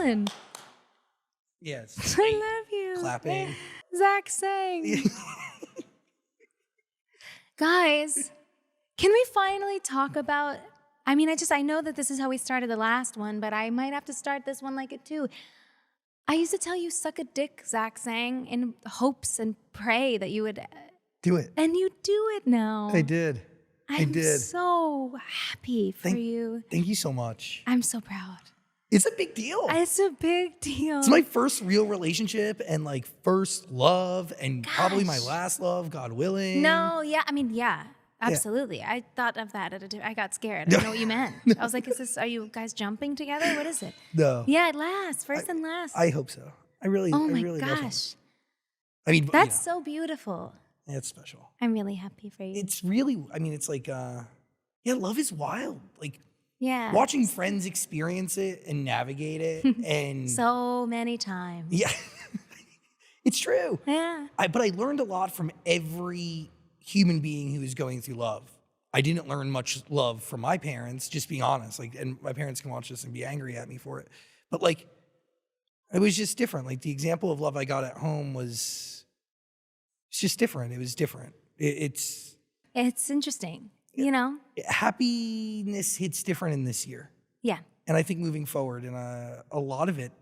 on. Yes. I love you. Clapping. Zach sang. Guys, can we finally talk about, I know that this is how we started the last one, but I might have to start this one like it too. I used to tell you suck a dick, Zach sang, in hopes and pray that you would do it. And you do it now. I did. I'm so happy for you. Thank you so much. I'm so proud. It's a big deal. It's a big deal. It's my first real relationship and like first love and probably my last love, God willing. No, yeah, absolutely. Yeah. I thought of that I got scared. I don't know what you meant. I was like, are you guys jumping together? What is it? No. Yeah, first and last. I hope so. I really gosh. That's so beautiful. It's special. I'm really happy for you. It's really, it's like, love is wild. Like, watching friends experience it and navigate it and so many times. Yeah. It's true. Yeah. But I learned a lot from every human being who is going through love. I didn't learn much love from my parents, just being honest. Like, and my parents can watch this and be angry at me for it. But like, it was just different. Like the example of love I got at home it's just different. It was different. It's interesting, you know? Happiness hits different in this year. Yeah. And I think moving forward, and a lot of it,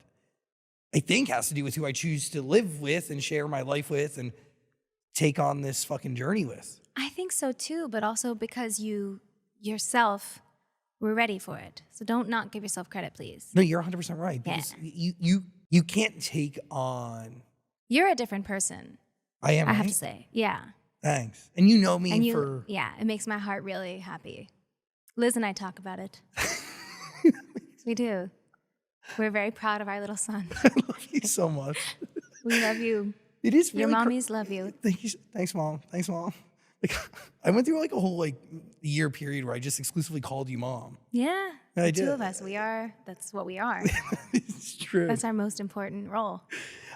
I think, has to do with who I choose to live with and share my life with and take on this fucking journey with. I think so too, but also because you yourself were ready for it. So don't not give yourself credit, please. No, you're 100% right. Because you can't take on... You're a different person. I am, I have to say. Yeah. Thanks. And you know me for... Yeah, it makes my heart really happy. Liz and I talk about it. We do. We're very proud of our little son. I love you so much. We love you. It is really... Your mommies love you. Thank you. Thanks, Mom. Thanks, Mom. Like, I went through like a whole year period where I just exclusively called you Mom. Yeah. I the did. two of us, that's what we are. It's true. That's our most important role.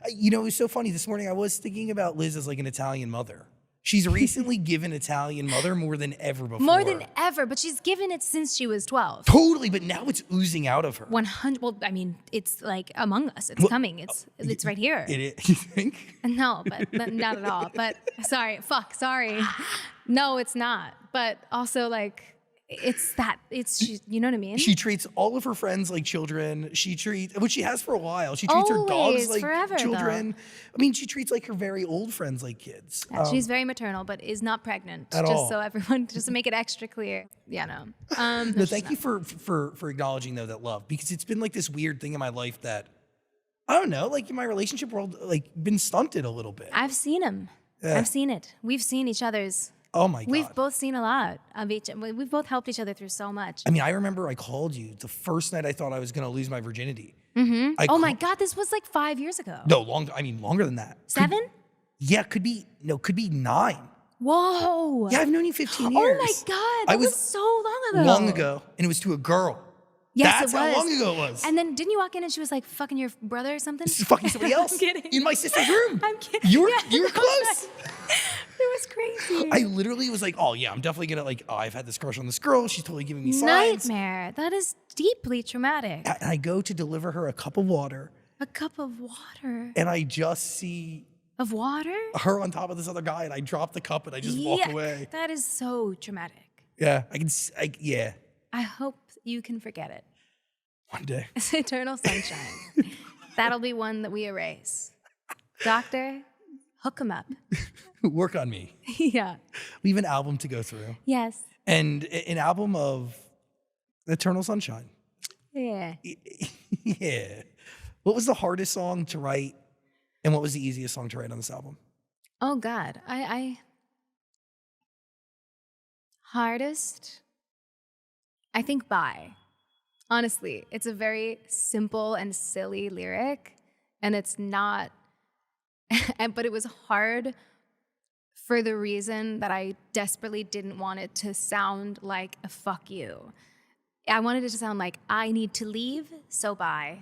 It was so funny. This morning I was thinking about Liz as like an Italian mother. She's recently given Italian mother more than ever before. More than ever, but she's given it since she was 12. Totally, but now it's oozing out of her. 100. Well, it's like among us. It's coming. It's right here. It is. You think? No, but not at all. But sorry. No, it's not. But also you know what I mean? She treats all of her friends like children. Which she has for a while. She treats her dogs like forever, children. Though. She treats like her very old friends like kids. Yeah, she's very maternal, but is not pregnant. At all. So everyone, just to make it extra clear. Yeah, no. No, thank you for acknowledging though that love, because it's been like this weird thing in my life that, I don't know, like in my relationship world, like been stunted a little bit. I've seen him. Yeah. I've seen it. We've seen each other's. Oh my God. We've both seen a lot of each. We've both helped each other through so much. I remember I called you the first night I thought I was going to lose my virginity. Mm-hmm. My God, this was like 5 years ago. No, longer than that. 7? Could be 9. Whoa. Yeah, I've known you 15 years. Oh my God, that was so long ago. Long ago, and it was to a girl. Yes, That's how long ago it was. And then didn't you walk in and she was like, fucking your brother or something? She's fucking somebody else. I'm kidding. In my sister's room. I'm kidding. You were close. It was crazy. I literally was like, oh yeah, I'm definitely gonna I've had this crush on this girl. She's totally giving me signs. Nightmare. That is deeply traumatic. And I go to deliver her a cup of water. A cup of water. And I just see of water? Her on top of this other guy, and I drop the cup and I just walk away. That is so traumatic. Yeah, yeah. I hope you can forget it. One day. It's eternal sunshine. That'll be one that we erase. Doctor, hook him up. Work on me. Yeah. We have an album to go through. Yes. And an album of eternal sunshine. Yeah. Yeah. What was the hardest song to write, and what was the easiest song to write on this album? Oh God, hardest. I think Bye. Honestly, it's a very simple and silly lyric, and it's not, but it was hard for the reason that I desperately didn't want it to sound like a fuck you. I wanted it to sound like, I need to leave, so bye.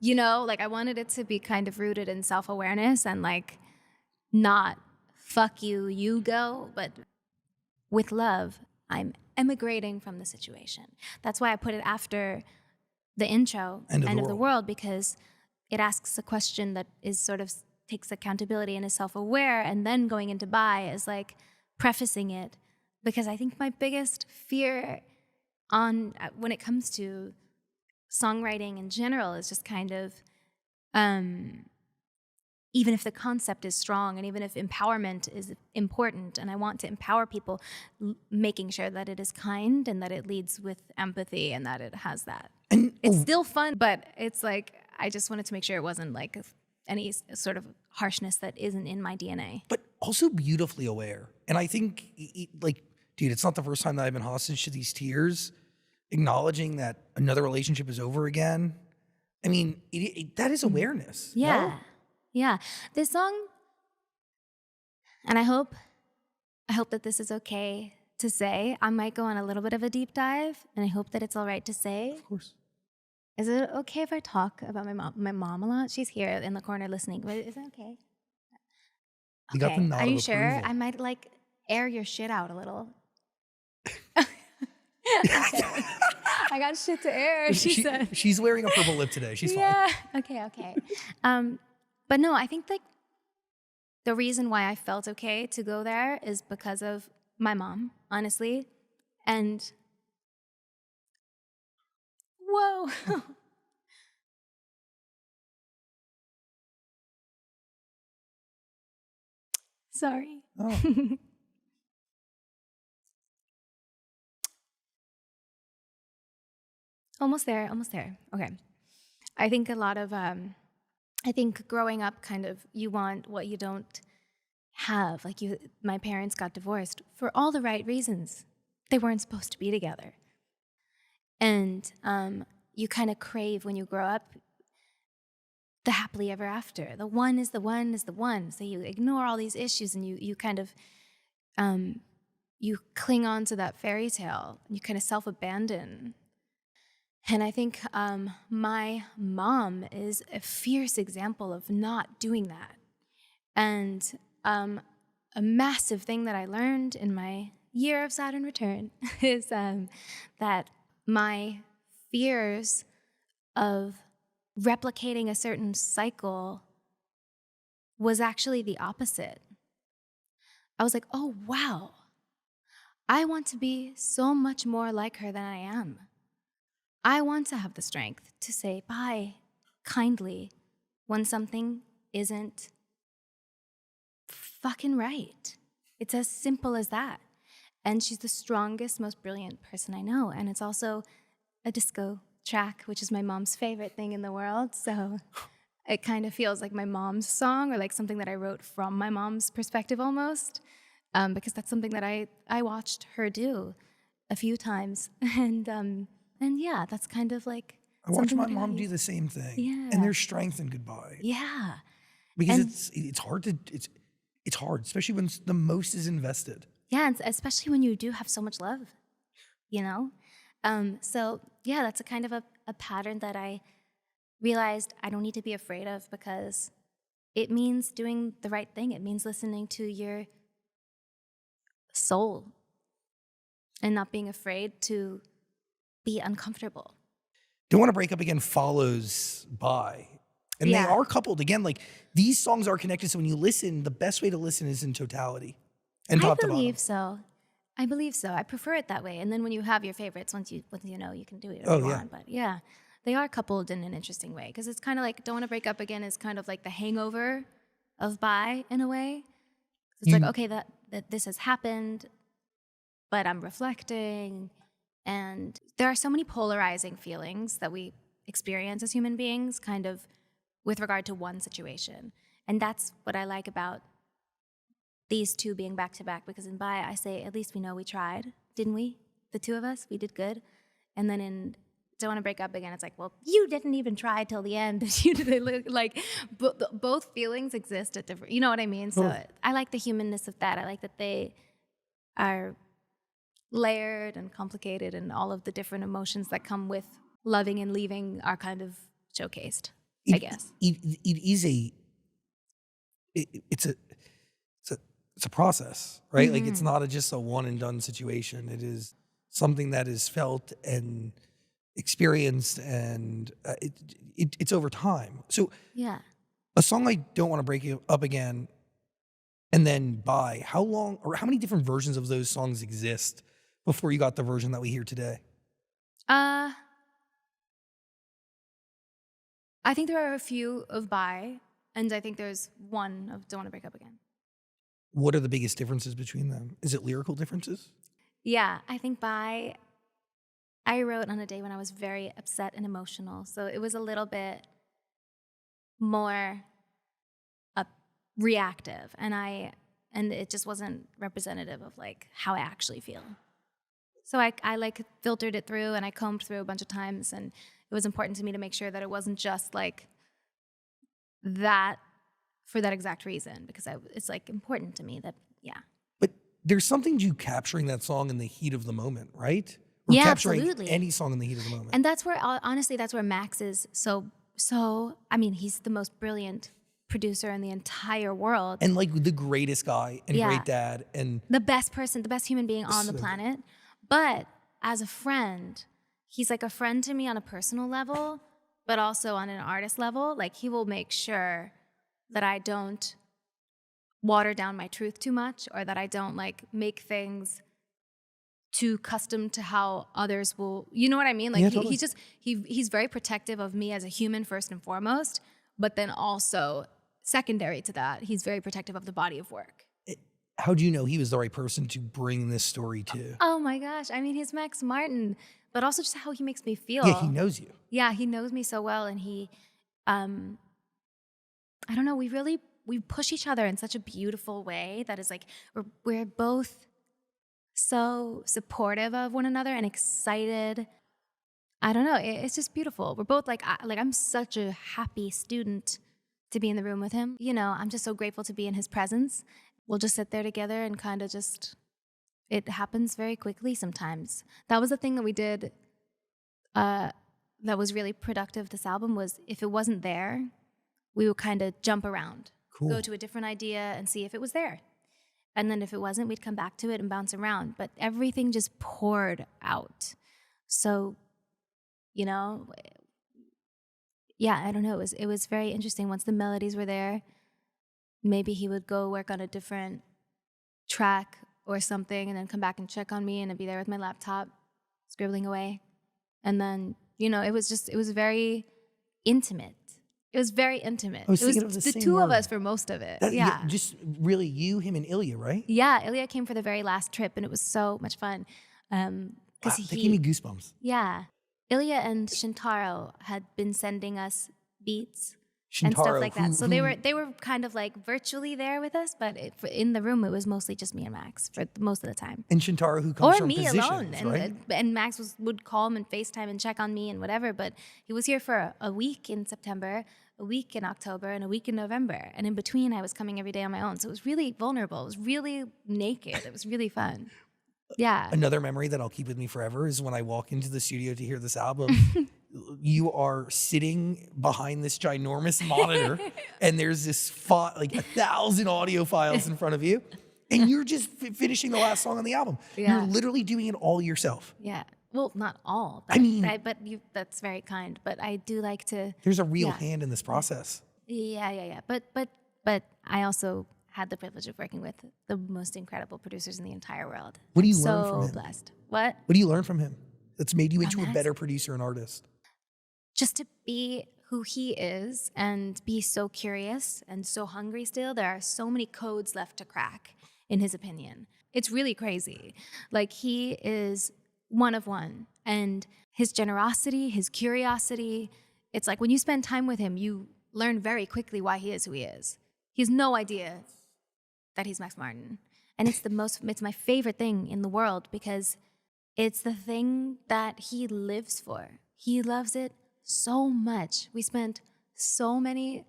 You know, I wanted it to be kind of rooted in self-awareness and not fuck you, you go, but with love, I'm emigrating from the situation. That's why I put it after the intro, End of the End of the World. World, because it asks a question that is sort of takes accountability and is self-aware, and then going into Bye is like prefacing it, because I think my biggest fear on when it comes to songwriting in general is just kind of even if the concept is strong and even if empowerment is important and I want to empower people, making sure that it is kind and that it leads with empathy and that it has that. And It's still fun, but it's like I just wanted to make sure it wasn't like any sort of harshness that isn't in my DNA. but also beautifully aware. And I think, like, dude, it's not the first time that I've been hostage to these tears, acknowledging that another relationship is over again. I mean, that is awareness. Yeah. No? Yeah. This song, and I hope that this is okay to say. I might go on a little bit of a deep dive, and I hope that it's all right to say. Of course. Is it okay if I talk about my mom a lot? She's here in the corner listening. But is that okay? You got the nod Are of you sure? approval. I might like air your shit out a little. I got shit to air, she said. She's wearing a purple lip today. She's Yeah. fine. Okay. But no, I think like the reason why I felt okay to go there is because of my mom, honestly. And whoa. Sorry. Oh. Almost there. Okay. I think a lot of, I think growing up kind of, you want what you don't have. Like my parents got divorced for all the right reasons. They weren't supposed to be together. And you kind of crave when you grow up the happily ever after. The one is the one is the one. So you ignore all these issues and you kind of, you cling on to that fairy tale. You kind of self-abandon. And I think my mom is a fierce example of not doing that. And a massive thing that I learned in my year of Saturn return is that my fears of replicating a certain cycle was actually the opposite. I was like, oh, wow. I want to be so much more like her than I am. I want to have the strength to say bye kindly when something isn't fucking right. It's as simple as that. And she's the strongest, most brilliant person I know. And it's also a disco track, which is my mom's favorite thing in the world. So it kind of feels like my mom's song or like something that I wrote from my mom's perspective almost, because that's something that I watched her do a few times. And yeah, that's kind of like I watch my mom do the same thing. Yeah. And there's strength in goodbye. Yeah. Because it's hard to it's hard, especially when the most is invested. Yeah, and especially when you do have so much love, you know? So yeah, that's a kind of a pattern that I realized I don't need to be afraid of, because it means doing the right thing. It means listening to your soul and not being afraid to be uncomfortable. Don't Want to Break Up Again follows Bye. And they are coupled. Again, like these songs are connected. So when you listen, the best way to listen is in totality. And top to bottom. I believe so. I prefer it that way. And then when you have your favorites, once you know, you can do it if you want. But yeah, they are coupled in an interesting way, because it's kind of like Don't Want to Break Up Again is kind of like the hangover of Bye in a way. It's like, okay, that this has happened, but I'm reflecting. And there are so many polarizing feelings that we experience as human beings kind of with regard to one situation. And that's what I like about these two being back to back, because in Bye, I say, at least we know we tried, didn't we? The two of us, we did good. And then in Don't Want to Break Up Again, it's like, well, you didn't even try till the end. Like both feelings exist at different, you know what I mean? So I like the humanness of that. I like that they are layered and complicated, and all of the different emotions that come with loving and leaving are kind of showcased, I guess. It's a process, right? Mm-hmm. Like it's not just a one and done situation. It is something that is felt and experienced, and it's over time. So Yeah. a song like Don't Want to Break You Up Again and then Bye, how long or how many different versions of those songs exist before you got the version that we hear today? Uh, I think there are a few of Bye, and I think there's one of Don't Want to Break Up Again. What are the biggest differences between them? Is it lyrical differences? Yeah, I think Bye, I wrote on a day when I was very upset and emotional. So it was a little bit more reactive, and it just wasn't representative of like how I actually feel. So I like filtered it through and I combed through a bunch of times, and it was important to me to make sure that it wasn't just like that for that exact reason, because it's like important to me that, yeah. But there's something to capturing that song in the heat of the moment, right? Or Yeah, capturing absolutely. any song in the heat of the moment. And that's where, honestly, that's where Max is so, I mean, he's the most brilliant producer in the entire world. And like the greatest guy and Yeah. great dad and The best person, the best human being on the So- planet. But as a friend, he's like a friend to me on a personal level, but also on an artist level. Like, he will make sure that I don't water down my truth too much, or that I don't like make things too custom to how others will, you know what I mean? Like, Yeah, totally. he's just, he's very protective of me as a human first and foremost, but then also secondary to that, he's very protective of the body of work. how do you know he was the right person to bring this story to? Oh my gosh. I mean, he's Max Martin, but also just how he makes me feel. Yeah, he knows you. Yeah, he knows me so well, and he, I don't know, we push each other in such a beautiful way that is like, we're both so supportive of one another and excited. I don't know, it's just beautiful. We're both like I'm such a happy student to be in the room with him. You know, I'm just so grateful to be in his presence. We'll just sit there together and kind of just, it happens very quickly sometimes. That was the thing that we did that was really productive this album, was if it wasn't there, we would kind of jump around. Cool. Go to a different idea and see if it was there. And then if it wasn't, we'd come back to it and bounce around. But everything just poured out. So, you know, yeah, I don't know. It was very interesting. Once the melodies were there, maybe he would go work on a different track or something and then come back and check on me, and I'd be there with my laptop scribbling away. And then, you know, it was very intimate. It was very intimate. I was It was thinking of the the same two of word. us for most of it. That- Yeah. Just really you, him, and Ilya, right? Yeah, Ilya came for the very last trip, and it was so much fun. Wow, Because that gave me goosebumps. yeah, Ilya and Shintaro had been sending us beats and Shintaro, stuff like that. So they who- were kind of like virtually there with us, but in the room it was mostly just me and Max for most of the time. And Shintaro, who comes Or from me positions, alone, right? and Max would call him and FaceTime and check on me and whatever. But he was here for a week in September, a week in October, and a week in November. And in between, I was coming every day on my own. So it was really vulnerable. It was really naked. It was really fun. Yeah. Another memory that I'll keep with me forever is when I walk into the studio to hear this album. You are sitting behind this ginormous monitor, and there's this like 1,000 audio files in front of you, and you're just finishing the last song on the album. Yeah. You're literally doing it all yourself. Yeah. Well, not all. I mean- that's very kind. But I do like to. There's a real Yeah. hand in this process. Yeah. But I also had the privilege of working with the most incredible producers in the entire world. What do you I'm learn from so him? blessed. What? What do you learn from him that's made you into a Max? better producer and artist? Just to be who he is and be so curious and so hungry still. There are so many codes left to crack, in his opinion. It's really crazy. Like, he is one of one. And his generosity, his curiosity, it's like when you spend time with him, you learn very quickly why he is who he is. He has no idea that he's Max Martin. And it's my favorite thing in the world, because it's the thing that he lives for. He loves it so much. We spent so many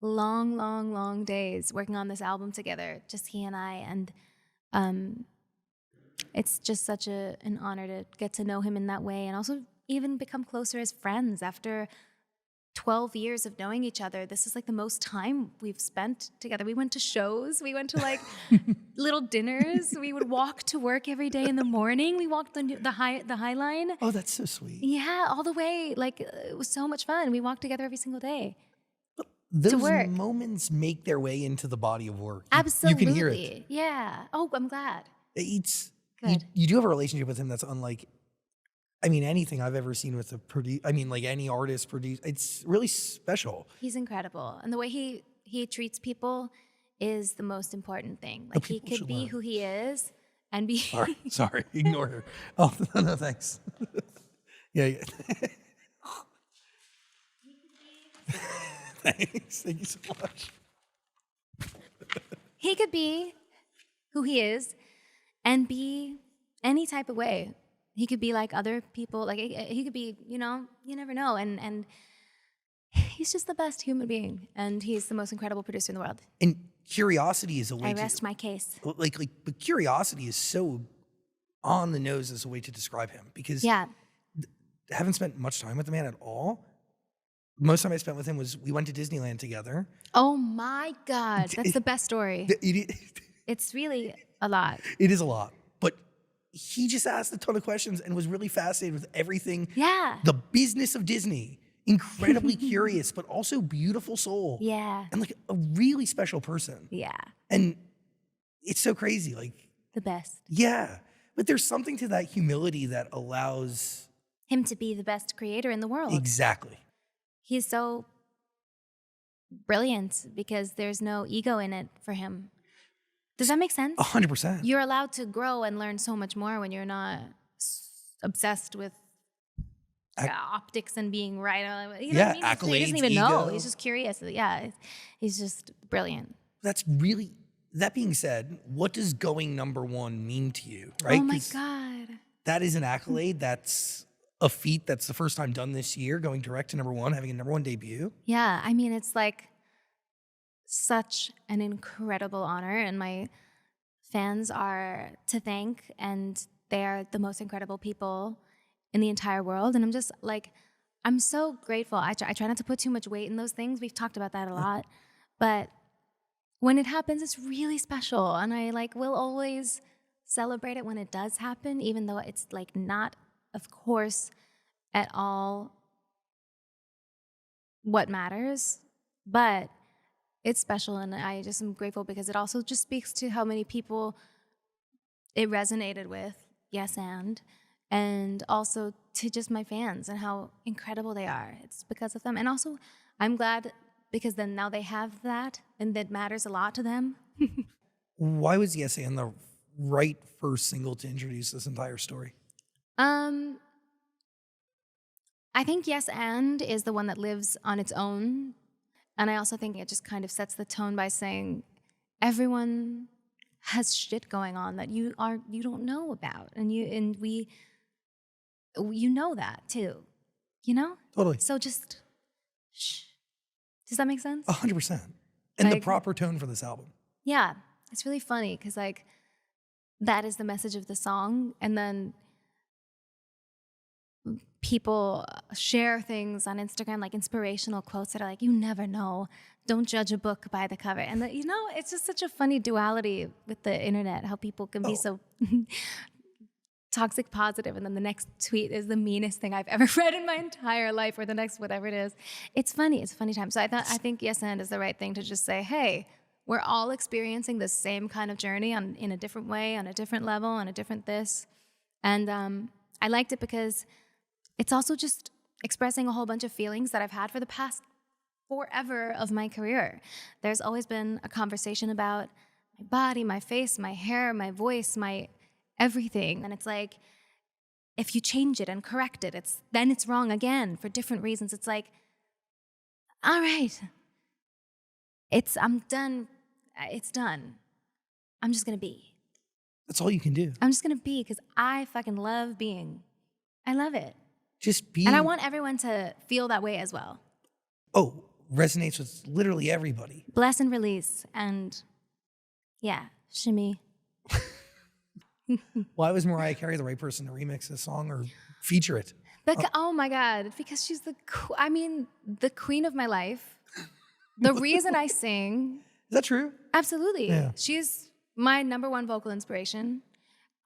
long days working on this album together, just he and I. And it's just such an honor to get to know him in that way, and also even become closer as friends after 12 years of knowing each other, this is like the most time we've spent together. We went to shows. We went to like little dinners. We would walk to work every day in the morning. We walked the high line. Oh, that's so sweet. Yeah, all the way. Like it was so much fun. We walked together every single day. Those work. moments make their way into the body of work. Absolutely. You can hear it. Yeah. Oh, I'm glad. It's Good. you do have a relationship with him that's unlike, I mean, anything I've ever seen with a I mean, like any artist produce. It's really special. He's incredible. And the way he treats people is the most important thing. Like he could be who he is and be Sorry, ignore her. Oh, no, thanks. Yeah. Thanks. Thank you so much. He could be who he is and be any type of way. He could be like other people. Like he could be, you never know. And he's just the best human being. And he's the most incredible producer in the world. And curiosity is a way I rest my case. But curiosity is so on the nose as a way to describe him, because Yeah. I haven't spent much time with the man at all. Most time I spent with him was we went to Disneyland together. Oh my God. That's the best story. It's really a lot. It is a lot. But he just asked a ton of questions and was really fascinated with everything. Yeah. The business of Disney. Incredibly curious, but also beautiful soul. Yeah. And like a really special person. Yeah. And it's so crazy. Like, The best. yeah. But there's something to that humility that allows Him to be the best creator in the world. exactly. He's so brilliant because there's no ego in it for him. Does that make sense? 100%. You're allowed to grow and learn so much more when you're not obsessed with optics and being right. You know what I mean? Accolades, he doesn't even know. ego. He's just curious. Yeah, he's just brilliant. That's really, that being said, what does going #1 mean to you, right? Oh my 'Cause God. that is an accolade. That's a feat that's the first time done this year, going direct to #1, having a #1 debut. Yeah, I mean, it's like such an incredible honor, and my fans are to thank, and they are the most incredible people in the entire world. And I'm just like, I'm so grateful. I try not to put too much weight in those things. We've talked about that a lot, but when it happens, it's really special, and I like will always celebrate it when it does happen, even though it's like not, of course, at all what matters, but it's special, and I just am grateful because it also just speaks to how many people it resonated with, yes, and also to just my fans and how incredible they are. It's because of them. And also, I'm glad because then now they have that, and that matters a lot to them. Why was Yes and the right first single to introduce this entire story? I think Yes and is the one that lives on its own. And I also think it just kind of sets the tone by saying everyone has shit going on that you don't know about. And you know that too. You know? Totally. So just shh. Does that make sense? 100%. And the Like- proper tone for this album. Yeah. It's really funny because like that is the message of the song. And then people share things on Instagram, like inspirational quotes that are like, you never know. Don't judge a book by the cover. And, it's just such a funny duality with the internet, how people can be so toxic positive, and then the next tweet is the meanest thing I've ever read in my entire life, or the next whatever it is. It's funny. It's a funny time. So I think Yes and is the right thing to just say, hey, we're all experiencing the same kind of journey in a different way, on a different level, on a different this. And I liked it because it's also just expressing a whole bunch of feelings that I've had for the past forever of my career. There's always been a conversation about my body, my face, my hair, my voice, my everything. And it's like, if you change it and correct it, then it's wrong again for different reasons. It's like, all right, I'm done. It's done. I'm just going to be. That's all you can do. I'm just going to be because I fucking love being. I love it. Just be. And I want everyone to feel that way as well. Oh, resonates with literally everybody. Bless and release and, yeah, shimmy. Why was Mariah Carey the right person to remix this song or feature it? Oh my God, because she's the queen of my life. The reason I sing, Is that true? absolutely. Yeah. She's my number one vocal inspiration.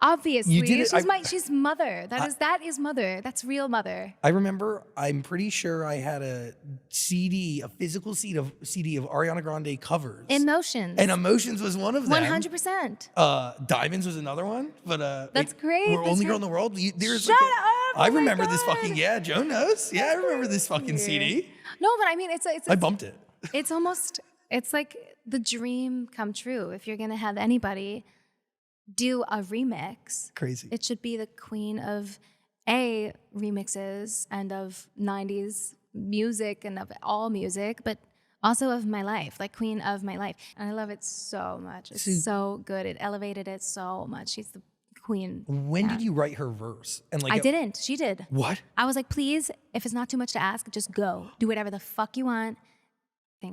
Obviously, You did it. she's mother. That is mother. That's real mother. I remember, I'm pretty sure I had a physical CD of Ariana Grande covers. Emotions. And Emotions was one of them. 100%. Diamonds was another one. But That's great. We're That's Only great. Girl in the World. There's Shut like up! I Oh my remember this God. fucking, Joe knows. Yeah, I remember this fucking CD. No, but I mean, I bumped it. It's almost, it's like the dream come true. If you're gonna have anybody do a remix, Crazy. it should be the queen of remixes and of 90s music and of all music, but also of my life, like queen of my life. And I love it so much. It's so good. It elevated it so much. She's the queen. When did you write her verse? And like I didn't. She did. What? I was like, please, if it's not too much to ask, just go. Do whatever the fuck you want.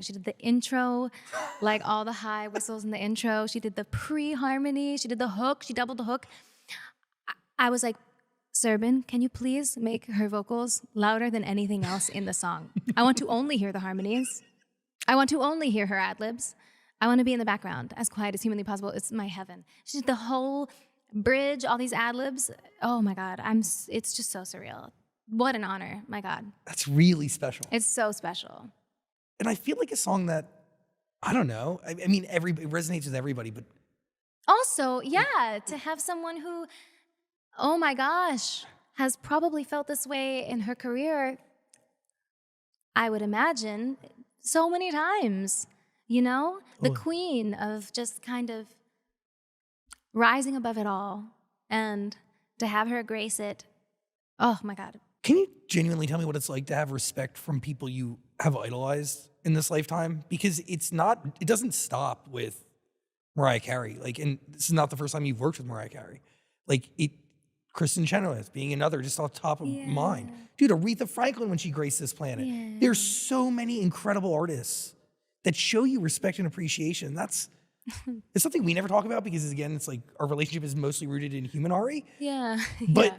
She did the intro, like all the high whistles in the intro. She did the pre-harmony. She did the hook. She doubled the hook. I was like, Serban, can you please make her vocals louder than anything else in the song? I want to only hear the harmonies. I want to only hear her ad-libs. I want to be in the background, as quiet as humanly possible. It's my heaven. She did the whole bridge, all these ad-libs. Oh my God, it's just so surreal. What an honor, my God. That's really special. It's so special. And I feel like a song that, I don't know, I mean, it resonates with everybody, but also, yeah, to have someone who, oh my gosh, has probably felt this way in her career, I would imagine, so many times, you know? The queen of just kind of rising above it all, and to have her grace it, oh my God. Can you genuinely tell me what it's like to have respect from people you have idolized in this lifetime? Because it doesn't stop with Mariah Carey. Like, and this is not the first time you've worked with Mariah Carey. Like, Kristen Chenoweth being another just off the top of mind. Dude, Aretha Franklin when she graced this planet. Yeah. There's so many incredible artists that show you respect and appreciation. It's something we never talk about because, again, it's like our relationship is mostly rooted in human Ari. Yeah. But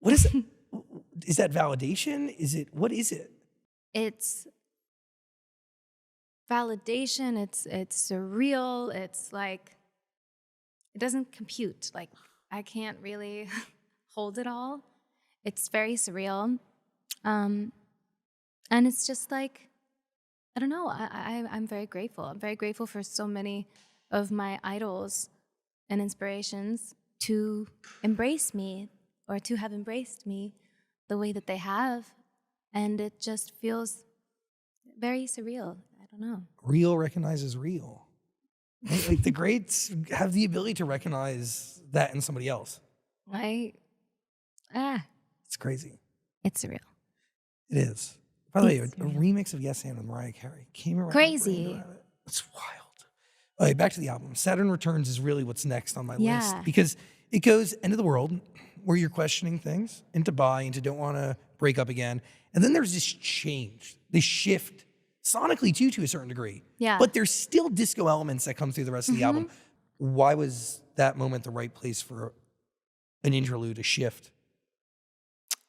what is it? Is that validation? What is it? It's validation. It's surreal. It's like, it doesn't compute. Like, I can't really hold it all. It's very surreal. And it's just like, I don't know. I'm very grateful. I'm very grateful for so many of my idols and inspirations to embrace me, or to have embraced me the way that they have. And it just feels very surreal. I don't know. Real recognizes real. Like the greats have the ability to recognize that in somebody else. It's crazy. It's surreal. It is. By the way, a remix of Yes and with Mariah Carey came around. Crazy. It's wild. All right, back to the album. Saturn Returns is really what's next on my list because it goes end of the world, where you're questioning things, into buy, into don't want to break up again. And then there's this change, this shift, sonically too, to a certain degree. Yeah. But there's still disco elements that come through the rest of the album. Why was that moment the right place for an interlude, a shift?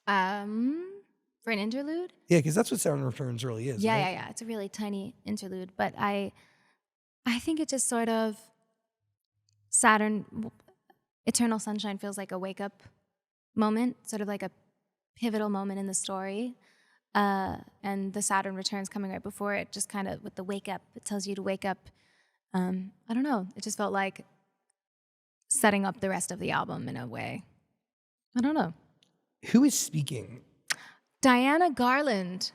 For an interlude? Yeah, because that's what Saturn Returns really is. Yeah, right? yeah. It's a really tiny interlude. But I think it just sort of, Eternal Sunshine feels like a wake-up moment, sort of like a pivotal moment in the story. And the Saturn Returns coming right before it, just kind of with the wake up, it tells you to wake up. I don't know. It just felt like setting up the rest of the album in a way. I don't know. Who is speaking? Diana Garland.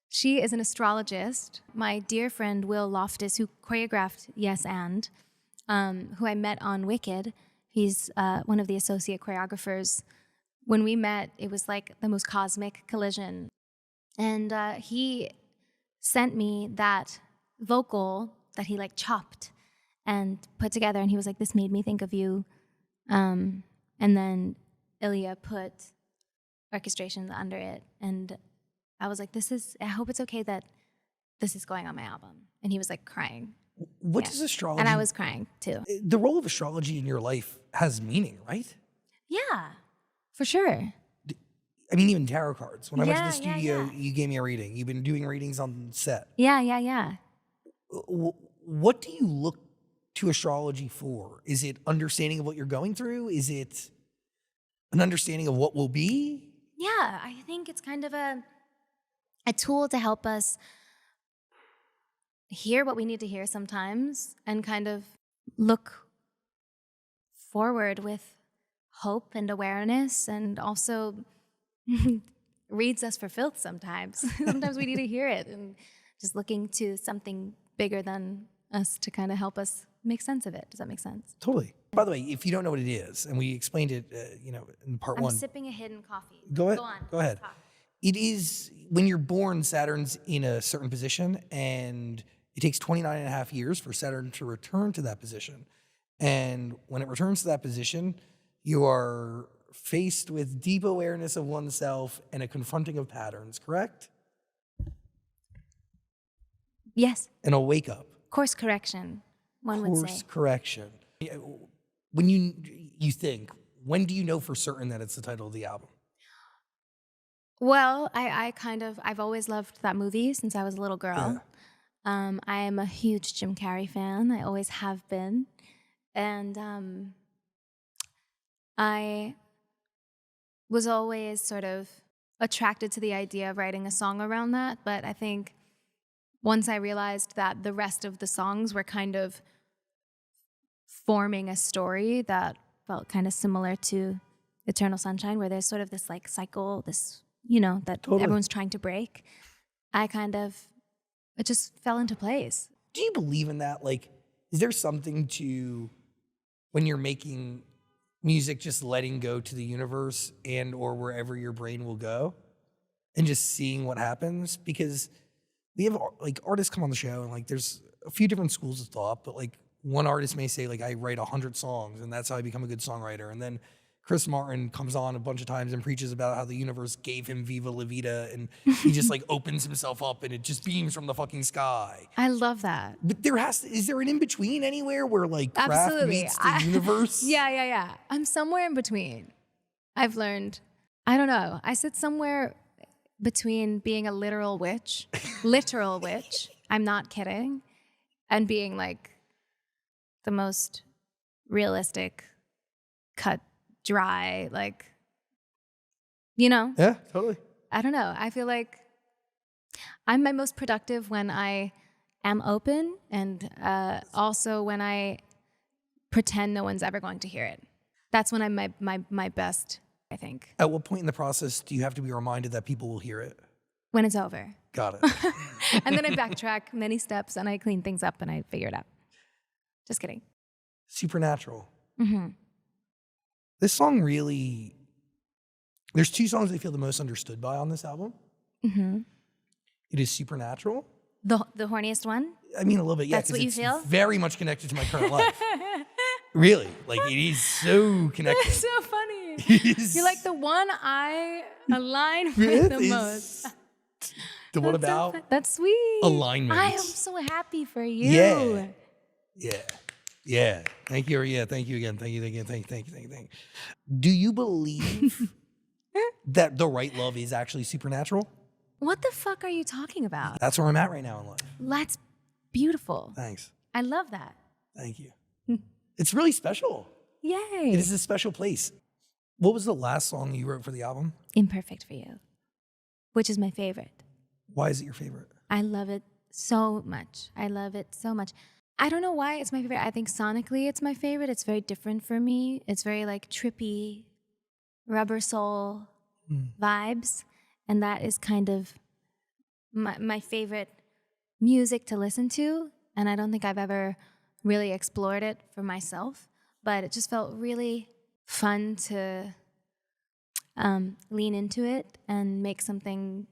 She is an astrologist. My dear friend Will Loftus, who choreographed Yes and, who I met on Wicked. He's one of the associate choreographers. When we met, it was like the most cosmic collision. And he sent me that vocal that he like chopped and put together. And he was like, this made me think of you. And then Ilya put orchestration under it. And I was like, I hope it's okay that this is going on my album. And he was like crying. What Yeah. does astrology? And I was crying too. The role of astrology in your life has meaning, right? Yeah, for sure. I mean, even tarot cards. When I went to the Yeah, yeah, studio, yeah. you gave me a reading. You've been doing readings on set. Yeah. What do you look to astrology for? Is it understanding of what you're going through? Is it an understanding of what will be? Yeah, I think it's kind of a tool to help us hear what we need to hear sometimes and kind of look forward with hope and awareness, and also reads us for filth sometimes. Sometimes we need to hear it, and just looking to something bigger than us to kind of help us make sense of it. Does that make sense? Totally. By the way, if you don't know what it is, and we explained it, in part I'm one. sipping a hidden coffee. Go ahead. Go on. Go ahead. Talk. It is when you're born, Saturn's in a certain position, and it takes 29 and a half years for Saturn to return to that position. And when it returns to that position, you are faced with deep awareness of oneself and a confronting of patterns, correct? Yes. And a wake up. Course correction, one would Course say. correction. When you think, when do you know for certain that it's the title of the album? Well, I've always loved that movie since I was a little girl. I am a huge Jim Carrey fan. I always have been. And I was always sort of attracted to the idea of writing a song around that. But I think once I realized that the rest of the songs were kind of forming a story that felt kind of similar to Eternal Sunshine, where there's sort of this like cycle, this, that Totally. everyone's trying to break, it just fell into place. Do you believe in that? Like, is there something to when you're making music, just letting go to the universe and or wherever your brain will go and just seeing what happens? Because we have like artists come on the show and like there's a few different schools of thought, but like one artist may say like I write 100 songs and that's how I become a good songwriter. And then Chris Martin comes on a bunch of times and preaches about how the universe gave him Viva La Vida and he just like opens himself up and it just beams from the fucking sky. I love that. But is there an in-between anywhere where like craft Absolutely. meets the universe? Yeah. I'm somewhere in between. I've learned. I don't know. I sit somewhere between being a literal witch, I'm not kidding, and being like the most realistic, cut dry, like, Yeah, totally. I don't know. I feel like I'm my most productive when I am open and also when I pretend no one's ever going to hear it. That's when I'm my best, I think. At what point in the process do you have to be reminded that people will hear it? When it's over. Got it. And then I backtrack many steps and I clean things up and I figure it out. Just kidding. Supernatural. Mm-hmm. This song really, there's two songs I feel the most understood by on this album. Mm-hmm. It is Supernatural. The horniest one? I mean, a little bit, yeah. That's what you it's feel? very much connected to my current life. Really. Like, it is so connected. That's so funny. It is- You're like the one I align with the is most. The one That's so about fun. That's sweet. alignment. I am so happy for you. Yeah. Yeah. Thank you. Yeah. Thank you again. Thank you. Do you believe that the right love is actually supernatural? What the fuck are you talking about? That's where I'm at right now in life. That's beautiful. Thanks. I love that. Thank you. It's really special. Yay. It is a special place. What was the last song you wrote for the album? Imperfect for you, which is my favorite. Why is it your favorite? I love it so much. I love it so much. I don't know why it's my favorite. I think sonically it's my favorite. It's very different for me. It's very like trippy, rubber soul vibes. And that is kind of my favorite music to listen to. And I don't think I've ever really explored it for myself. But it just felt really fun to lean into it and make something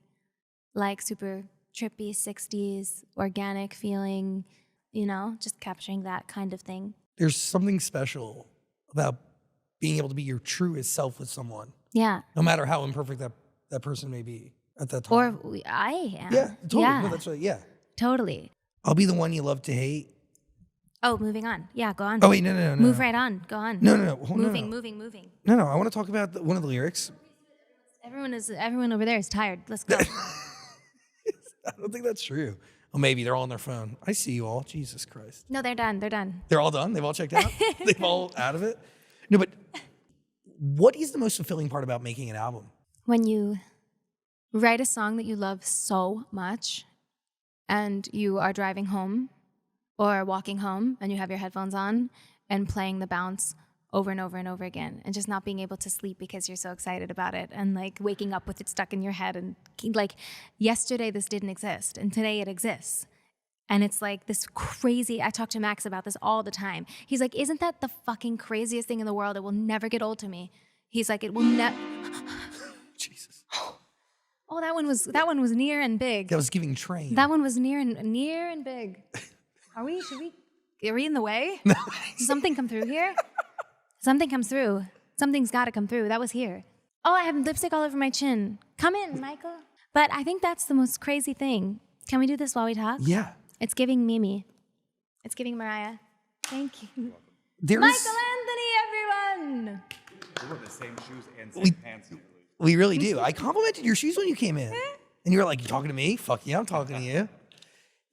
like super trippy 60s, organic feeling, just capturing that kind of thing. There's something special about being able to be your truest self with someone. Yeah. No matter how imperfect that person may be at that time. Or I am. Yeah, totally. Yeah. No, that's right. Yeah. Totally. I'll be the one you love to hate. Oh, moving on. Yeah, go on. Oh wait, no. Move right on. Go on. No. Hold- Moving. No. I want to talk about one of the lyrics. Everyone over there is tired. Let's go. I don't think that's true. Oh, maybe they're all on their phone. I see you all. Jesus Christ. No, they're done. They're done. They're all done? They've all checked out? They've all out of it? No, but what is the most fulfilling part about making an album? When you write a song that you love so much and you are driving home or walking home and you have your headphones on and playing the bounce over and over and over again and just not being able to sleep because you're so excited about it and like waking up with it stuck in your head and like yesterday this didn't exist and today it exists. And it's like this crazy, I talk to Max about this all the time. He's like, isn't that the fucking craziest thing in the world? It will never get old to me. He's like, it will never. Jesus. Oh, that one was near and big. That was giving train. That one was near and big. Are we in the way? Did something come through here? Something comes through. Something's got to come through. That was here. Oh, I have lipstick all over my chin. Come in, Michael. But I think that's the most crazy thing. Can we do this while we talk? Yeah. It's giving Mimi. It's giving Mariah. Thank you. There's, Michael Anthony, everyone. We wear the same shoes and same pants. we really do. I complimented your shoes when you came in. And you were like, you talking to me? Fuck yeah, I'm talking to you.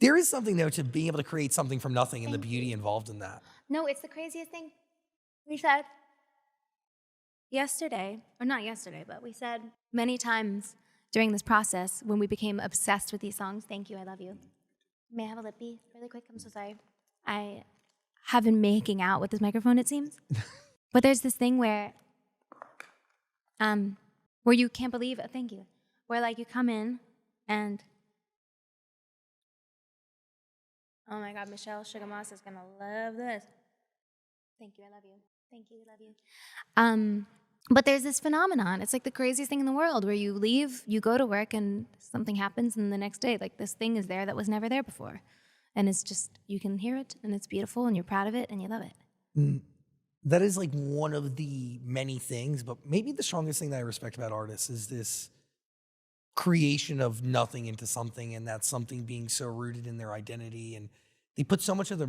There is something, though, to being able to create something from nothing and the beauty involved in that. No, it's the craziest thing. We said yesterday, or not yesterday, but we said many times during this process when we became obsessed with these songs. Thank you, I love you. May I have a lippy really quick? I'm so sorry. I have been making out with this microphone, it seems. But there's this thing where you can't believe, thank you, where like you come in and, oh my God, Michelle Sugar Moss is gonna love this. Thank you, I love you. Thank you, I love you. But there's this phenomenon. It's like the craziest thing in the world where you leave, you go to work and something happens and the next day, like this thing is there that was never there before. And it's just, you can hear it and it's beautiful and you're proud of it and you love it. That is like one of the many things, but maybe the strongest thing that I respect about artists is this creation of nothing into something, and that something being so rooted in their identity, and they put so much of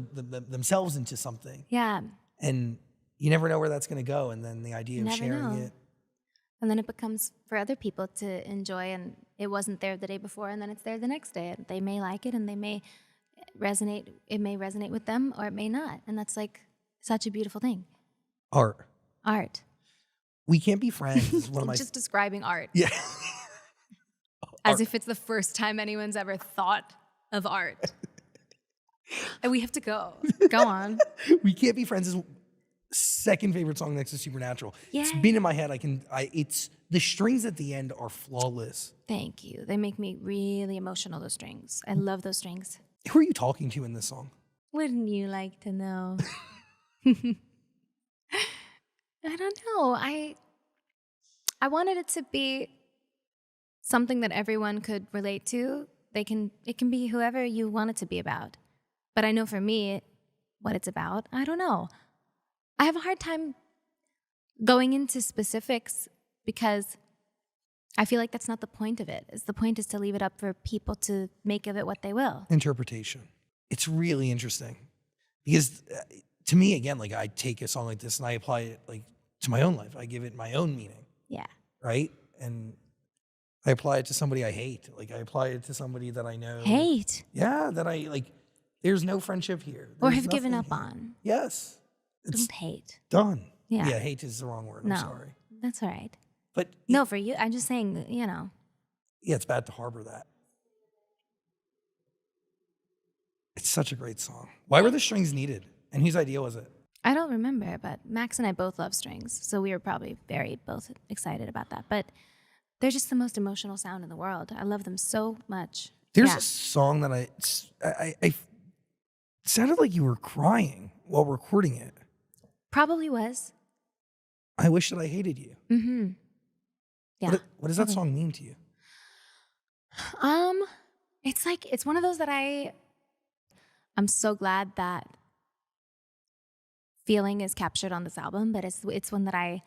themselves into something. Yeah. And you never know where that's going to go, and then the idea of Never sharing know. it. And then it becomes for other people to enjoy, and it wasn't there the day before, and then it's there the next day. And they may like it, and they may resonate. It may resonate with them, or it may not. And that's like such a beautiful thing. Art. We can't be friends. Is one of my Just describing art. yeah. As if it's the first time anyone's ever thought of art. And we have to go. Go on. We Can't Be Friends is second favorite song next to Supernatural. It's Yay. been in my head. It's the strings at the end are flawless. Thank you. They make me really emotional, those strings. I love those strings. Who are you talking to in this song? Wouldn't you like to know? I don't know. I wanted it to be something that everyone could relate to. It can be whoever you want it to be about. But I know for me what it's about. I don't know. I have a hard time going into specifics because I feel like that's not the point of it. The point is to leave it up for people to make of it what they will. Interpretation. It's really interesting because to me, again, like I take a song like this and I apply it like to my own life. I give it my own meaning. Yeah. Right? And I apply it to somebody I hate. Like I apply it to somebody that I know. Hate. Yeah, that I like. There's no friendship here. Or There's have given up nothing here. on. Yes. It's Don't hate. done. Yeah. Hate is the wrong word. I'm No. sorry. That's all right. But No, for you. I'm just saying, you know. yeah, it's bad to harbor that. It's such a great song. Why were the strings needed? And whose idea was it? I don't remember, but Max and I both love strings, so we were probably both excited about that. But they're just the most emotional sound in the world. I love them so much. There's Yeah. a song that I it sounded like you were crying while recording it. Probably was. I Wish That I Hated You. Mm-hmm. Yeah. What does that song mean to you? It's one of those that I'm so glad that feeling is captured on this album, but it's one that I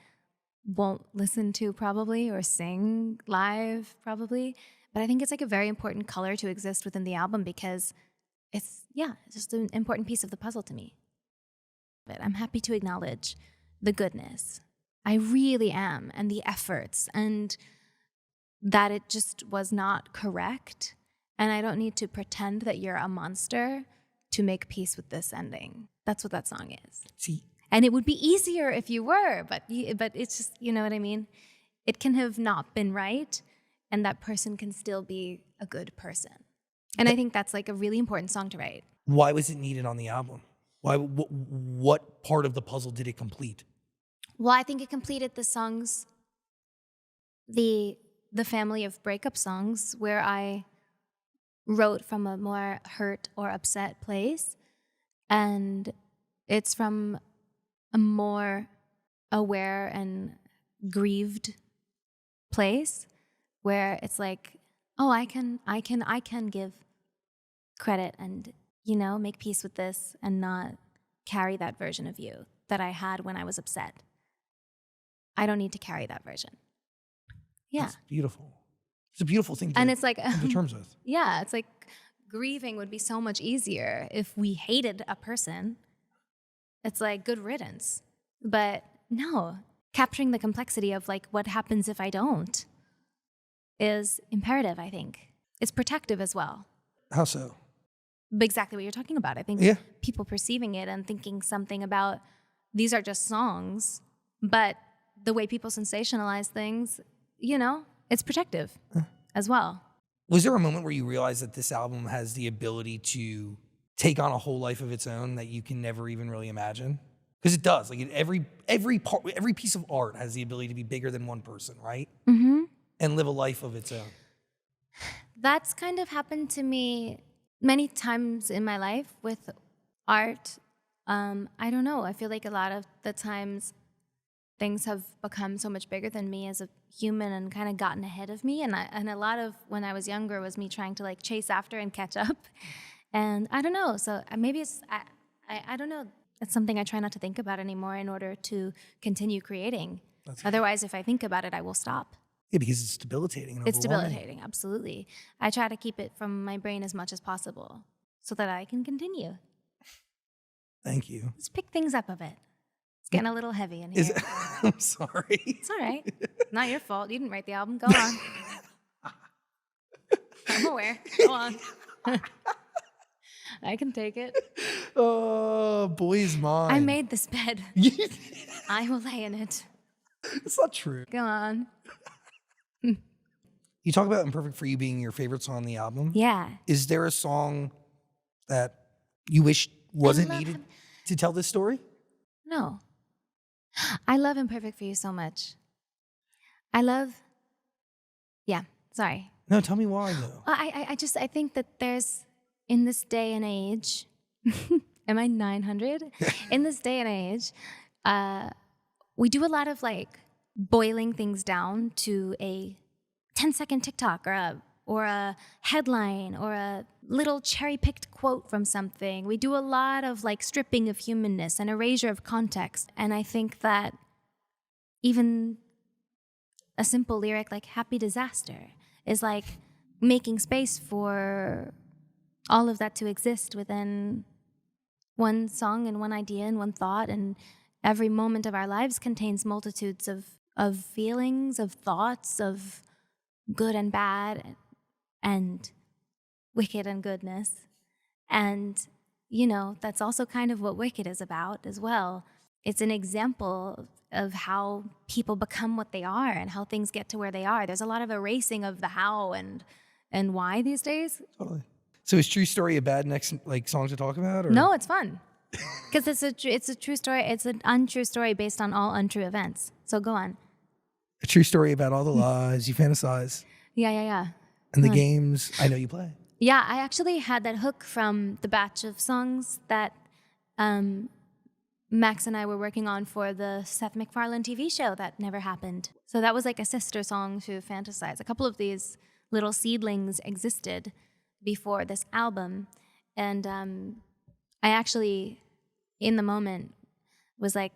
won't listen to probably or sing live probably. But I think it's like a very important color to exist within the album because it's just an important piece of the puzzle to me. it. I'm happy to acknowledge the goodness. I really am, and the efforts, and that it just was not correct. And I don't need to pretend that you're a monster to make peace with this ending. That's what that song is. See, and it would be easier if you were, but it's just, you know what I mean? It can have not been right, and that person can still be a good person. And I think that's like a really important song to write. why was it needed on the album? Why? What part of the puzzle did it complete? Well, I think it completed the songs, the family of breakup songs where I wrote from a more hurt or upset place. And it's from a more aware and grieved place where it's like, oh, I can give credit and, you know, make peace with this and not carry that version of you that I had when I was upset. I don't need to carry that version. Yeah. That's beautiful. It's a beautiful thing to And it's like, come to terms with. yeah, it's like grieving would be so much easier if we hated a person. It's like good riddance. But no, capturing the complexity of like what happens if I don't is imperative, I think. It's protective as well. How so? But exactly what you're talking about. I think people perceiving it and thinking something about these are just songs, but the way people sensationalize things, you know, it's protective as well. Was there a moment where you realized that this album has the ability to take on a whole life of its own that you can never even really imagine? Because it does. Like every piece of art has the ability to be bigger than one person, right? Mm-hmm. And live a life of its own. That's kind of happened to me many times in my life with art. I don't know. I feel like a lot of the times things have become so much bigger than me as a human and kind of gotten ahead of me. And a lot of when I was younger was me trying to like chase after and catch up. And I don't know. So maybe it's, I don't know. It's something I try not to think about anymore in order to continue creating. Otherwise, if I think about it, I will stop. Yeah, because it's debilitating. And It's overwhelming. debilitating, absolutely. I try to keep it from my brain as much as possible so that I can continue. Thank you. Let's pick things up a bit. It's getting a little heavy in here. I'm sorry. It's all right. Not your fault. You didn't write the album. Go on. I'm aware. Go on. I can take it. Oh, boy's mine. I made this bed. I will lay in it. It's not true. Go on. You talk about Imperfect for You being your favorite song on the album. Yeah. Is there a song that you wish wasn't needed to tell this story? No. I love Imperfect for You so much. Sorry. No, tell me why though. I think that there's, in this day and age, am I 900? In this day and age, we do a lot of like boiling things down to a 10-second TikTok or a headline or a little cherry-picked quote from something. We do a lot of like stripping of humanness and erasure of context. And I think that even a simple lyric like Happy Disaster is like making space for all of that to exist within one song and one idea and one thought. And every moment of our lives contains multitudes of feelings, of thoughts, of good and bad and wicked and goodness. And, you know, that's also kind of what Wicked is about as well. It's an example of how people become what they are and how things get to where they are. There's a lot of erasing of the how and why these days. Totally. So is True Story a bad next like song to talk about? Or? No, it's fun. Because it's a true story. It's an untrue story based on all untrue events. So go on. A true story about all the lies you fantasize. Yeah. And the games I know you play. Yeah, I actually had that hook from the batch of songs that Max and I were working on for the Seth MacFarlane TV show that never happened. So that was like a sister song to Fantasize. A couple of these little seedlings existed before this album. And I actually, in the moment, was like,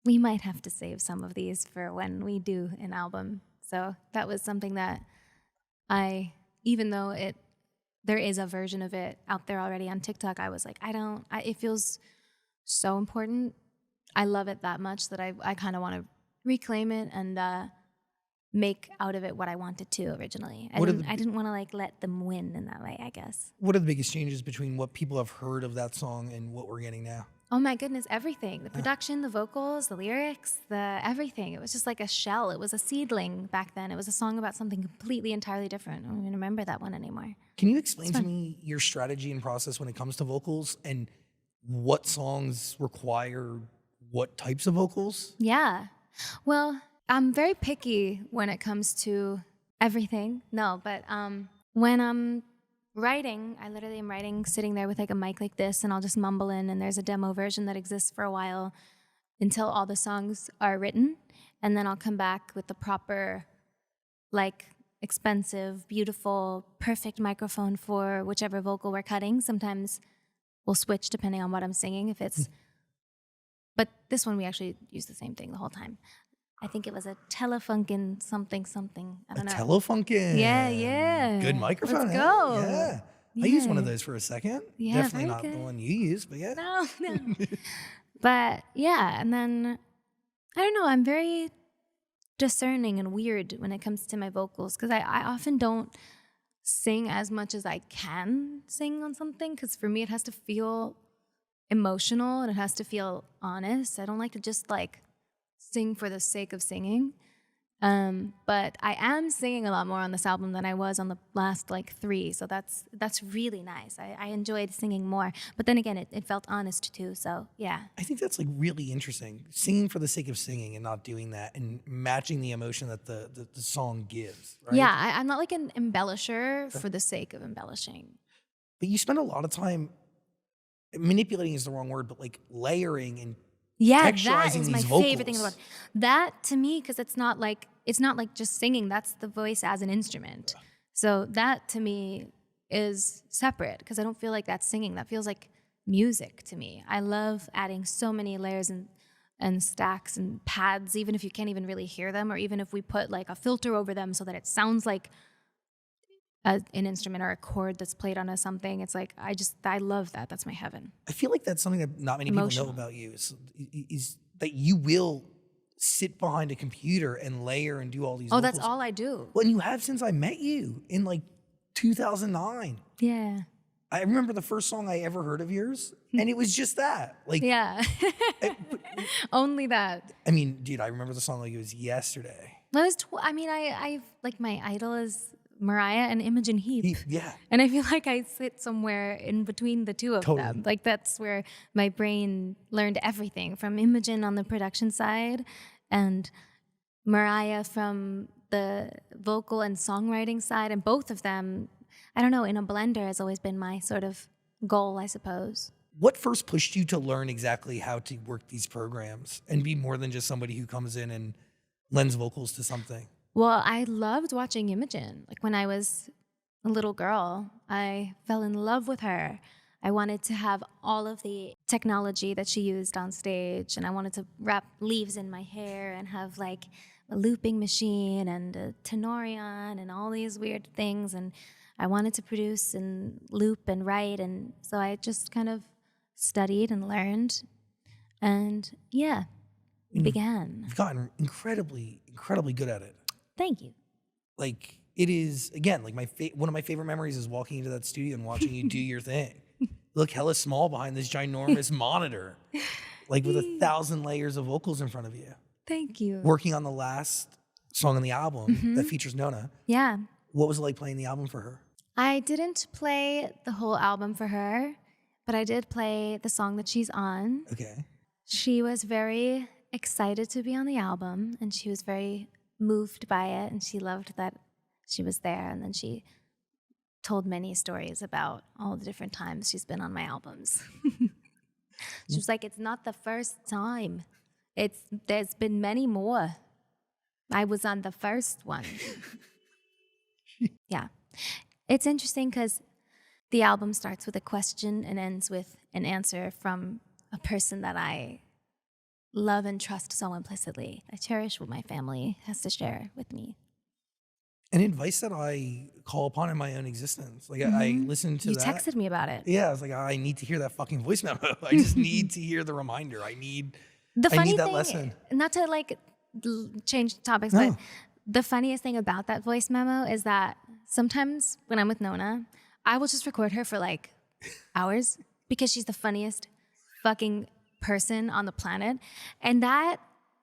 we might have to save some of these for when we do an album. So that was something that even though there is a version of it out there already on TikTok, I was like, it feels so important. I love it that much that I kind of want to reclaim it and make out of it what I wanted to originally. I didn't want to like let them win in that way, I guess. What are the biggest changes between what people have heard of that song and what we're getting now? Oh my goodness, everything. The production, the vocals, the lyrics, the everything. It was just like a shell. It was a seedling back then. It was a song about something completely, entirely different. I don't even remember that one anymore. Can you explain to me your strategy and process when it comes to vocals and what songs require what types of vocals? Yeah. Well, I'm very picky when it comes to everything. No, but when I'm writing, I literally am writing sitting there with like a mic like this, and I'll just mumble in, and there's a demo version that exists for a while until all the songs are written, and then I'll come back with the proper, like, expensive, beautiful, perfect microphone for whichever vocal we're cutting. Sometimes we'll switch depending on what I'm singing. If it's, but this one we actually use the same thing the whole time. I think it was a Telefunken something. I don't know. Telefunken. Yeah. Good microphone. Let's go. Yeah. I used one of those for a second. Yeah, Definitely very not good. the one you use, but yeah. No. But yeah, and then I don't know, I'm very discerning and weird when it comes to my vocals because I often don't sing as much as I can sing on something because for me it has to feel emotional and it has to feel honest. I don't like to just like sing for the sake of singing. But I am singing a lot more on this album than I was on the last like 3. So that's really nice. I enjoyed singing more. But then again, it felt honest too. So yeah. I think that's like really interesting. Singing for the sake of singing and not doing that and matching the emotion that the song gives. Right? Yeah, I'm not like an embellisher for the sake of embellishing. But you spend a lot of time manipulating is the wrong word, but like layering and Yeah, texturizing that is my these vocals. favorite thing about that to me, because it's not like just singing. That's the voice as an instrument. So that to me is separate because I don't feel like that's singing. That feels like music to me. I love adding so many layers and stacks and pads, even if you can't even really hear them, or even if we put like a filter over them so that it sounds like an instrument or a chord that's played on something. It's like I love that. That's my heaven. I feel like that's something that not many people know about you is that you will sit behind a computer and layer and do all these vocals. That's all I do. Well, and you have since I met you in like 2009. Yeah. I remember the first song I ever heard of yours, and it was just that. Like, yeah. Only that. I mean, dude, I remember the song like it was yesterday. That was I like my idol is Mariah and Imogen Heap. Yeah. And I feel like I sit somewhere in between the two of Totally. them. Like that's where my brain learned everything from Imogen on the production side and Mariah from the vocal and songwriting side. And both of them, I don't know, in a blender has always been my sort of goal, I suppose. What first pushed you to learn exactly how to work these programs and be more than just somebody who comes in and lends vocals to something? Well, I loved watching Imogen. Like when I was a little girl, I fell in love with her. I wanted to have all of the technology that she used on stage, and I wanted to wrap leaves in my hair and have like a looping machine and a tenorion and all these weird things. And I wanted to produce and loop and write, and so I just kind of studied and learned, and yeah, began. You've gotten incredibly good at it. Thank you. Like it is again, like one of my favorite memories is walking into that studio and watching you do your thing. You look hella small behind this ginormous monitor, like with 1,000 layers of vocals in front of you. Thank you. Working on the last song on the album that features Nonna. Yeah. What was it like playing the album for her? I didn't play the whole album for her, but I did play the song that she's on. Okay. She was very excited to be on the album, and she was very moved by it, and she loved that she was there. And then she told many stories about all the different times she's been on my albums. She was like, "It's not the first time. There's been many more. I was on the first one." Yeah. It's interesting because the album starts with a question and ends with an answer from a person that I love and trust so implicitly. I cherish what my family has to share with me. And advice that I call upon in my own existence. Like I listen to You that. texted me about it. Yeah, I was like, I need to hear that fucking voice memo. I just need to hear the reminder. I need that lesson. Not to like change topics, No. but the funniest thing about that voice memo is that sometimes when I'm with Nonna, I will just record her for like hours because she's the funniest fucking person on the planet. And that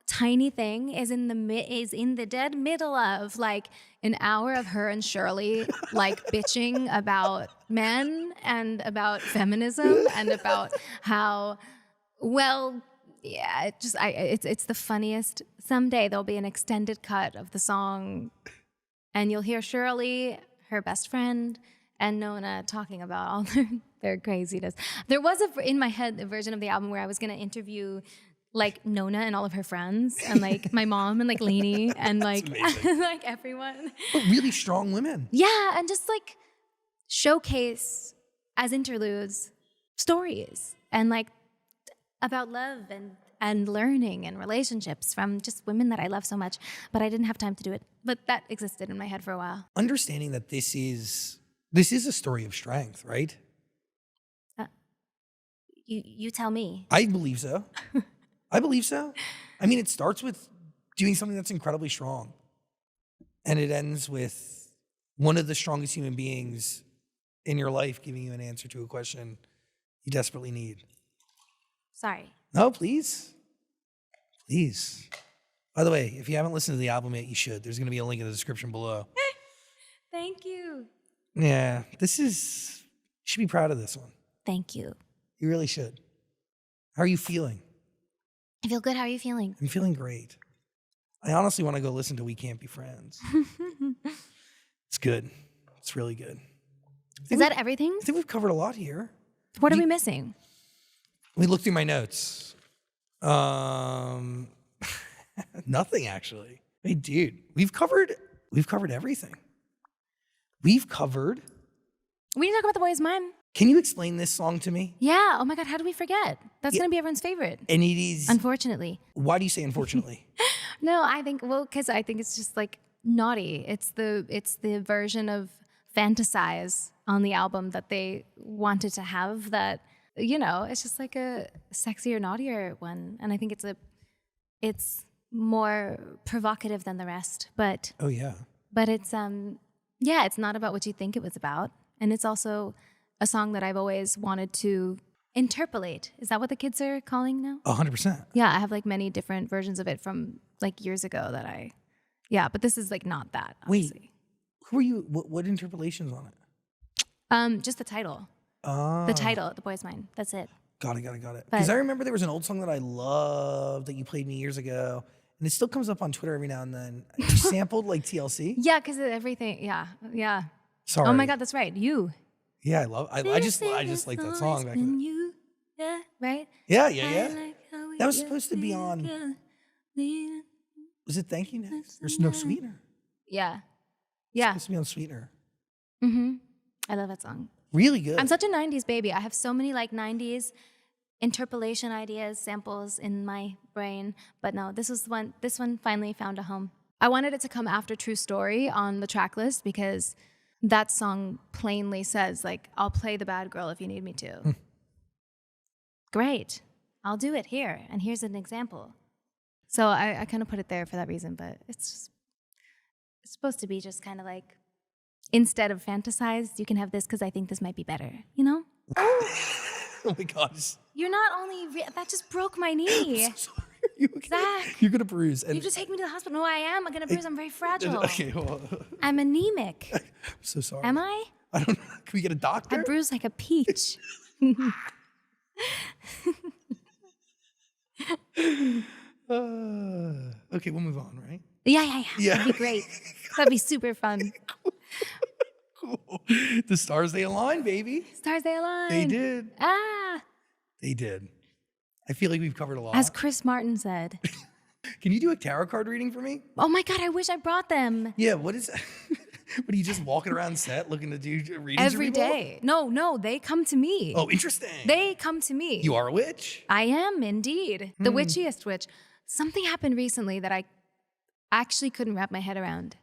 tiny thing is in the dead middle of like an hour of her and Shirley like bitching about men and about feminism and about how it's the funniest. Someday there'll be an extended cut of the song and you'll hear Shirley, her best friend, and Nonna talking about all their craziness. There was in my head a version of the album where I was going to interview like Nonna and all of her friends and like my mom and like Lainey and like like everyone. But really strong women. Yeah, and just like showcase as interludes stories and like about love and learning and relationships from just women that I love so much, but I didn't have time to do it. But that existed in my head for a while. Understanding that this is a story of strength, right? You tell me. I believe so. I believe so. I mean, it starts with doing something that's incredibly strong. And it ends with one of the strongest human beings in your life giving you an answer to a question you desperately need. Sorry. No, please. Please. By the way, if you haven't listened to the album yet, you should. There's going to be a link in the description below. Thank you. Yeah, you should be proud of this one. Thank you. You really should. How are you feeling? I feel good. How are you feeling? I'm feeling great. I honestly want to go listen to We Can't Be Friends. It's good. It's really good. Is that everything? I think we've covered a lot here. What are we missing? Let me look through my notes. Nothing actually. Hey, dude, we've covered everything. We've covered. We didn't talk about The Boy's Mine. Can you explain this song to me? Yeah. Oh my God. How do we forget? That's going to be everyone's favorite. And it is. Unfortunately. Why do you say unfortunately? No, because I think it's just like naughty. It's the version of Fantasize on the album that they wanted to have that, it's just like a sexier, naughtier one. And I think it's more provocative than the rest. But Oh yeah. But it's it's not about what you think it was about. And it's also a song that I've always wanted to interpolate. Is that what the kids are calling now? 100%. Yeah, I have like many different versions of it from like years ago but this is like not that, obviously. Wait, who are you? What interpolations on it? Just the title. Oh. The title, The Boy's Mine. That's it. Got it. Because I remember there was an old song that I loved that you played me years ago, and it still comes up on Twitter every now and then. You sampled like TLC? Yeah, because everything. Yeah. Sorry. Oh my God, that's right. You. Yeah, I just like that song back in the... You. Yeah, right? Yeah. Like That was supposed to be on... Was it Thank You Next? There's no Sweetener. Yeah. It's supposed to be on Sweetener. Mm-hmm. I love that song. Really good. I'm such a 90s baby. I have so many like 90s interpolation ideas, samples in my brain. But no, this one finally found a home. I wanted it to come after True Story on the track list because that song plainly says like, I'll play the bad girl if you need me to. Great. I'll do it here. And here's an example. So I kind of put it there for that reason, but it's supposed to be just kind of like, instead of fantasized, you can have this because I think this might be better, Oh my God. You're not only, that just broke my knee. I'm so sorry. Are you okay? Zach. You're going to bruise. And You just take me to the hospital. No, I am. I'm going to bruise. I'm very fragile. Okay, well, I'm anemic. I'm so sorry. Am I? I don't know. Can we get a doctor? I bruise like a peach. Okay, we'll move on, right? Yeah. That'd be great. That'd be super fun. Cool. The stars, they align, baby. Stars, they align. They did. Ah. They did. I feel like we've covered a lot. As Chris Martin said. Can you do a tarot card reading for me? Oh my God, I wish I brought them. Yeah, what is What are you just walking around set looking to do readings Every for people? day. No, they come to me. Oh, interesting. They come to me. You are a witch? I am indeed. The witchiest witch. Something happened recently that I actually couldn't wrap my head around.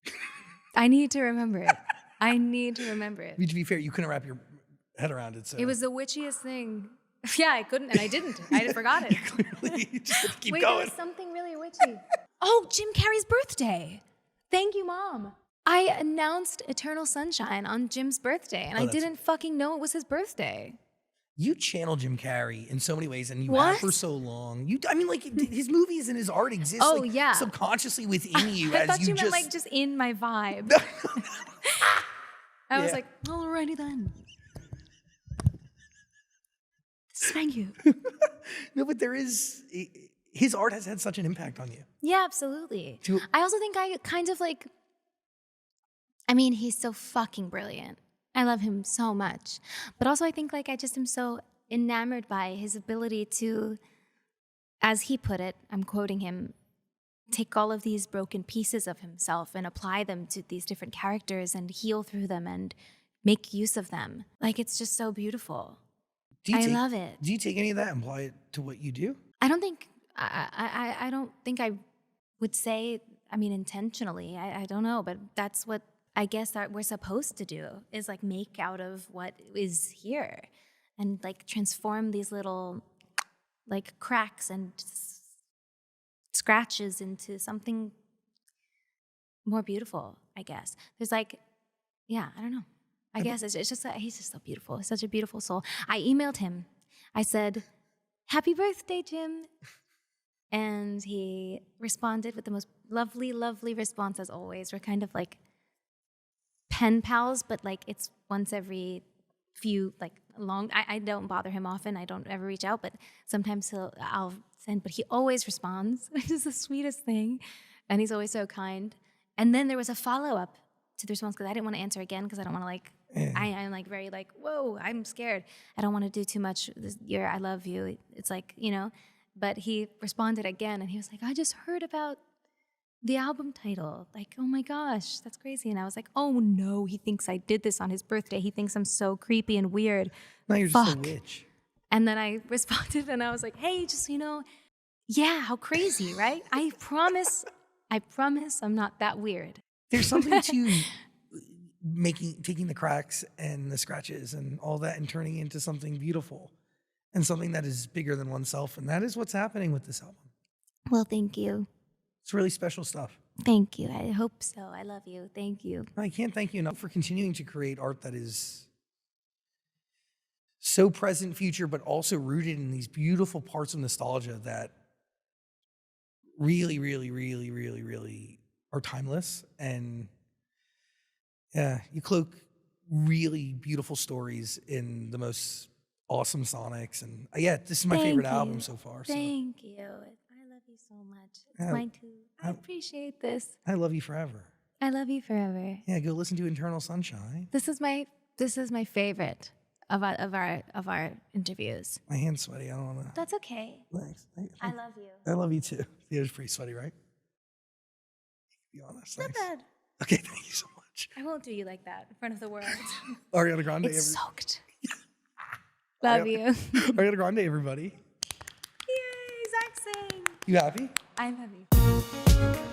I need to remember it. I need to remember it. I mean, to be fair, you couldn't wrap your head around it. So It was the witchiest thing. Yeah, I couldn't, and I didn't. I forgot it. clearly you just had to keep Wait, going. there was something really witchy. Oh, Jim Carrey's birthday. Thank you, Mom. I announced Eternal Sunshine on Jim's birthday, and I didn't fucking know it was his birthday. You channel Jim Carrey in so many ways, and you What? have for so long. I mean, like his movies and his art exist subconsciously within you. I as thought you meant just like just in my vibe. I was like, alrighty then. Thank you. No, but there is his art has had such an impact on you. Yeah, absolutely. I also think I kind of like, I mean, he's so fucking brilliant. I love him so much. But also I think like I just am so enamored by his ability to, as he put it, I'm quoting him, take all of these broken pieces of himself and apply them to these different characters and heal through them and make use of them. Like, it's just so beautiful. I love it. Do you take any of that and apply it to what you do? I don't think I would say, I mean, intentionally. I don't know, but that's what I guess that we're supposed to do, is like make out of what is here and like transform these little like cracks and scratches into something more beautiful, I guess. There's like, yeah, I don't know. I guess it's just that he's just so beautiful. He's such a beautiful soul. I emailed him. I said, "Happy birthday, Jim." And he responded with the most lovely, lovely response as always. We're kind of like pen pals, but like it's once every few, like long, I don't bother him often. I don't ever reach out, but sometimes I'll send, but he always responds, which is the sweetest thing. And he's always so kind. And then there was a follow-up to the response because I didn't want to answer again because I don't want to like, I'm like very like, whoa, I'm scared. I don't want to do too much this year. I love you. It's like, you know, but he responded again and he was like, I just heard about the album title. Like, oh my gosh, that's crazy. And I was like, oh no, he thinks I did this on his birthday. He thinks I'm so creepy and weird. No, you're just a witch. And then I responded and I was like, hey, just, you know, yeah, how crazy, right? I promise I'm not that weird. There's something to taking the cracks and the scratches and all that and turning into something beautiful and something that is bigger than oneself. And that is what's happening with this album. Well, thank you. It's really special stuff. Thank you. I hope so. I love you. Thank you. I can't thank you enough for continuing to create art that is so present, future, but also rooted in these beautiful parts of nostalgia that really, really, really, really, really are timeless. And yeah, you cloak really beautiful stories in the most awesome sonics. And yeah, this is my favorite album so far. Thank you. I love you so much. It's mine too. I appreciate this. I love you forever. I love you forever. Yeah, go listen to Eternal Sunshine. This is my favorite of our interviews. My hand's sweaty. I don't want to. That's okay. Thanks. I love you. I love you too. Yeah, it's pretty sweaty, right? Be honest. Not bad. Okay, thank you so much. I won't do you like that in front of the world. Ariana Grande. It's soaked. Love you. Ariana Grande, everybody. Yay, Zach sing. You happy? I'm happy.